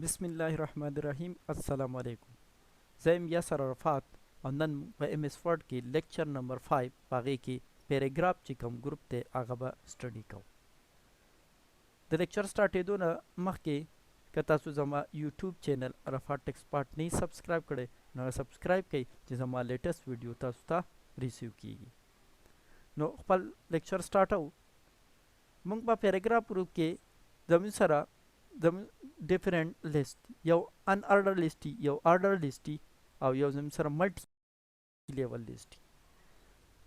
بسم الله الرحمن الرحیم. السلام علیکم. زیم یاسر عرفات او نن په ام اس ورډ کې لیکچر نمبر 5 پاغه کې پیراګراف چې کوم ګروپ ته هغه به سټډي کوو. د لیکچر سٹارټېدو نه مخکې که تاسو زما یوټیوب چینل عرفات ایکسپرټ نه سبسکرایب کړئ نو سبسکرایب کړئ چې زما لیټیسټ ویډیو تاسو ته ریسیو کیږي. نو خپل لیکچر سٹارټو. موږ په پیراګراف ګروپ کې زموږ سره د ډیفرنٹ لیست یو ان آرډر لیست یو آرډر لیست او یو زموږ سره ملټي لیول لیست.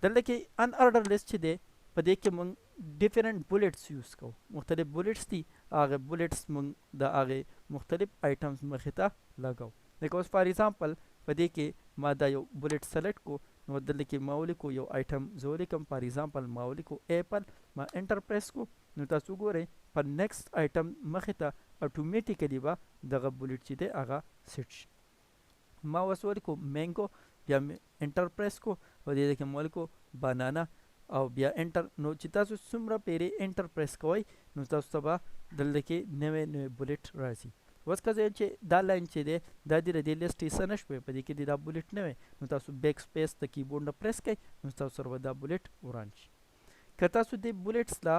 دلته کې ان آرډر لیست چې دی په دې کې موږ ډیفرنٹ بولټس یوز کوو. مختلف بولټس دي، هغه بولټس موږ د هغه مختلف آیټمز مخې ته لګاو. لکه اوس فار ایگزامپل په دې کې ما دا یو بولټ سلیکټ کو نو دلته کې ما ولیکو یو آیټم زه ولیکم. فار ایگزامپل ما ولیکو ایپل، ما انټر پریس کو نو تاسو ګورئ په نیکسټ آیټم مخې ته اتوماتیکلی به دغه بولټ چې دی هغه سیټ شي. ما اوس ولیکو مینګو، بیا مې انټر پریس کو او دې کې مې ولیکو بنانا او بیا انټر. نو چې تاسو څومره پیرې انټر پریس کوئ نو تاسو ته به دلته کې نوې نوې بولټ راځي. اوس که زه چې دا لاین چې دی دا د دې لیست حصه نه شوی، په دې کې دا بولټ نه وی نو تاسو بیک سپیس د کیبورډ نه پریس کړئ نو تاسو سره به دا بولټ وران شي. که تاسو دې بولټس لا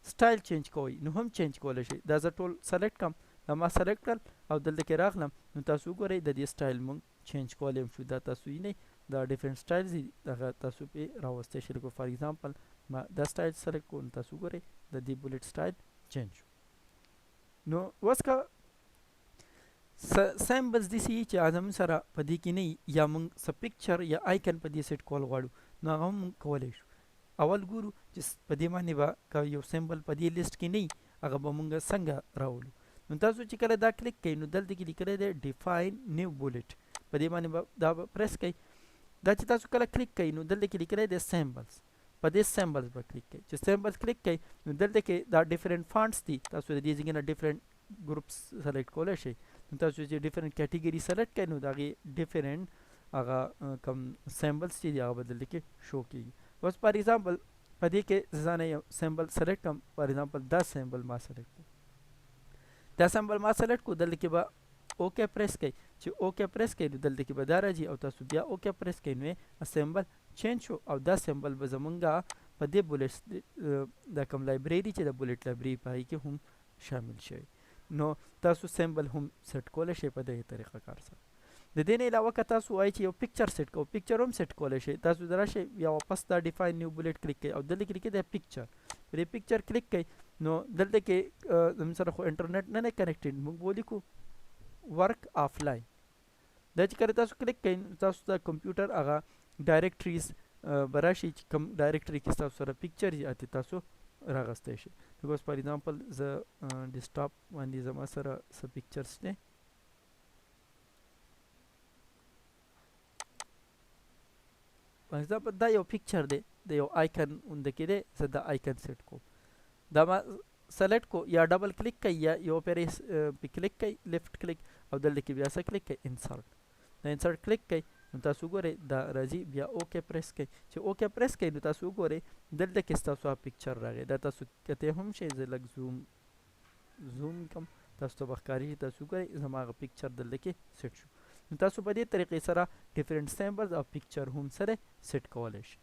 سټایل چینج کوئ نو هم چینج کولی شئ. دا زه ټول سلیکټ کړم، دا ما سلیکټ کړل او دلته کې راغلم نو تاسو وګورئ د دې سټایل مونږ چینج کولی شو. دا تاسو یې نه دا ډیفرنٹ سټایلز دي، دغه تاسو پې راوستی شئ. لکه فار ایگزامپل ما دا سټایل سلیکټ کړو نو تاسو وګورئ د دې بولټ سټایل چینج شو. نو اوس که سیمبلز داسې وي چې زموږ سره په دې کې نه وي یا موږ څه پکچر یا آیکن په دې سیټ کول غواړو نو هغه هم موږ کولی شو. اول ګورو چې په دې باندې به که یو سیمبل په دې لیست کې نه وي هغه به موږ څنګه راولو. نو تاسو چې کله دا کلیک کوئ نو دلته کې لیکلی دی ډیفاین نیو بولټ. په دې باندې به دا به پریس کوئ. دا چې تاسو کله کلیک کوئ نو دلته کې لیکلی دی سیمبلز. په دې سیمبلز به کلیک کوئ. چې سیمبلز کلیک کوئ نو دلته کې دا ډیفرنٹ فانټس دي، تاسو د دې ځای نه ډیفرنٹ ګروپس سلیکټ کولی شئ. نو تاسو چې ډیفرنٹ کیټګري سلیکټ کوئ نو د هغې ډیفرنٹ هغه کوم سیمبلز چې دي هغه به دلته کې شو کېږي. اوس فار ایگزامپل په دې کې زه نه یو سیمبل سلیکټ کړم. فار ایگزامپل دا سیمبل ما سلیکټ کړو، دا سیمبل ما سلیکټ کړو. دلته کې به اوکې پریس کوئ. چې اوکې پریس کوئ نو دلته کې به دا راځي او تاسو بیا اوکې پریس کوئ نو سیمبل چینج شو او دا سیمبل به زمونږ په دې بولټس دا کوم لایبرري چې د بولټ لایبرري په هغې کې هم شامل شوی. نو تاسو سیمبل هم سیټ کولی شئ په دغې طریقه کار سره. د دې نه علاوه که تاسو وایئ چې یو پکچر سیټ کوو، پکچر هم سیټ کولی شئ. تاسو راشئ یا واپس دا ډیفاین نیو بولټ کلیک کوئ او دلته کې لیکلی دی پکچر. په دې پکچر کلیک کوئ نو دلته کې زموږ سره خو انټرنیټ نه دی کنیکټډ، موږ به ولیکو ورک آفلاین. دا چې کله تاسو کلیک کوئ نو تاسو د کمپیوټر هغه ډایرکټریز به راشي چې کوم ډایرکټري کې ستاسو سره پکچر وي هلته تاسو راغستی شئ. لکه اوس فار ایگزامپل زه ډیسکټاپ باندې زما سره څه پکچرس دی. فار ایگزامپل دا یو پکچر دی د یو آیکن اونده کې دی. زه دا آیکن سیټ کوم، دا ما سلیکټ کو یا ډبل کلیک کوئ یا یو پیرې پې کلیک کوئ لیفټ کلیک او دلته کې بیا څه کلیک کوئ انسرټ. دا انسرټ کلیک کوئ نو تاسو وګورئ دا راځي. بیا اوکې پریس کوئ. چې اوکې پریس کوئ نو تاسو وګورئ دلته کې ستاسو پکچر راغی. دا تاسو کتی هم شئ. زه لږ زوم کوم تاسو ته به ښکاري. تاسو وګورئ زما هغه پکچر دلته کې سیټ شو. نو تاسو په دې طریقې سره ډیفرنٹ سیمبلز او پکچر هم سره سیټ کولی شئ.